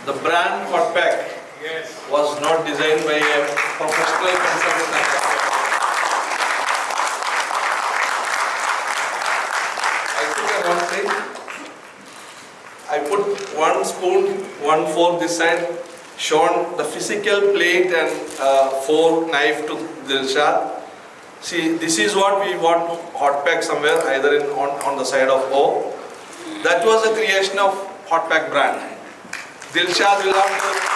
The brand Hotpack was not designed by a professional consultant. I took one thing. I put one spoon, one fork this side, shown the physical plate and fork, knife to DILSHAD. See, this is what we want Hotpack somewhere, either on the side of O. That was the creation of Hotpack brand. DILSHAD will have to...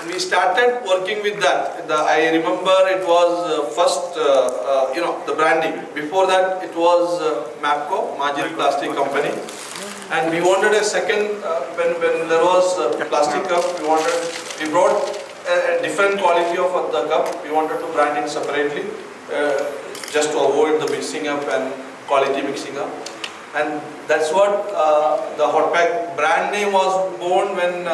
We started working with that. I remember it was first, the branding. Before that, it was MAPCO, Majid Plastic Company. And we wanted a second, when there was plastic cup, we brought a different quality of the cup. We wanted to brand it separately, just to avoid the mixing up and quality mixing up. And that's what the Hotpack brand name was born when,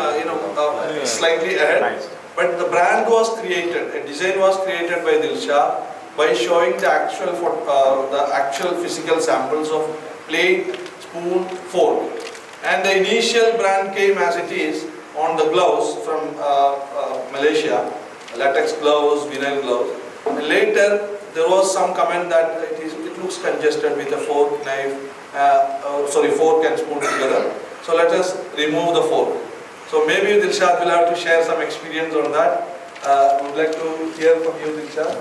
slightly ahead. But the brand was created, a design was created by DILSHAD by showing the actual physical samples of plate, spoon, fork. And the initial brand came as it is on the gloves from Malaysia, latex gloves, vinyl gloves. And later there was some comment that it looks congested with a fork, knife, fork and spoon together. So let us remove the fork. So maybe DILSHAD will have to share some experience on that. I would like to hear from you, DILSHAD.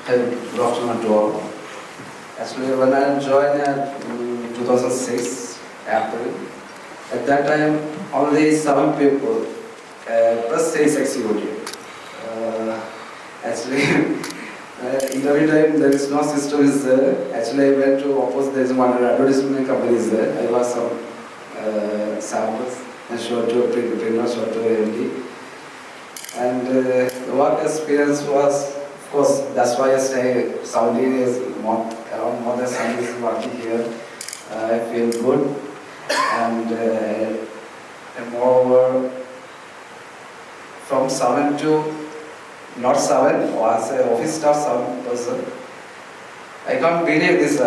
Good afternoon to all. Actually, when I joined in 2006, April, at that time only 7 people plus sales executive. Actually, in every time there is no system is there. Actually, I went to oppose. There is one advertisement company is there. I was some samples and showed to printer, showed to MD. And the work experience was, of course, that's why I say 17 years, around more than 17 years working here. I feel good, and moreover, from 7 to not 7, or as an office staff 7 person. I can't believe this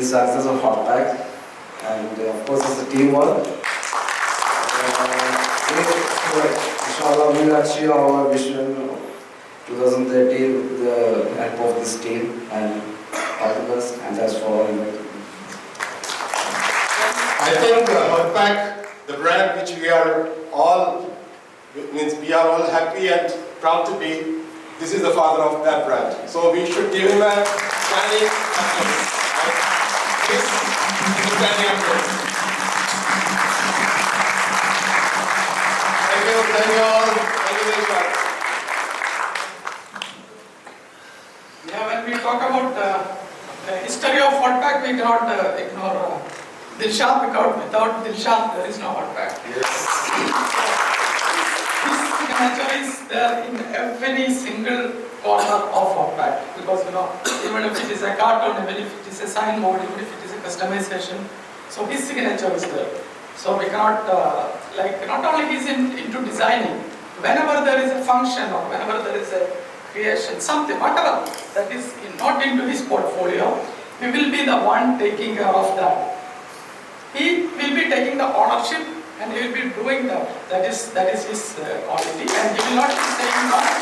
success of Hotpack, and of course it's a teamwork. Inshallah, we will achieve our vision 2030 with the help of this team, and all the best, and that's for all. I think Hotpack, the brand which we are all happy and proud to be, this is the father of that brand. So we should give him a standing applause. This is a standing applause. Thank you all. Thank you very much. Yeah, when we talk about the history of Hotpack, we cannot ignore DILSHAD, because without DILSHAD there is no Hotpack. Yes. His signature is there in every single corner of Hotpack, because even if it is a cartoon, even if it is a signboard, even if it is a customization, so his signature is there. So we cannot, not only he's into designing, whenever there is a function or whenever there is a creation, something, whatever that is not into his portfolio, we will be the one taking care of that. He will be taking the ownership and he will be doing that. That is his quality, and he will not be saying no.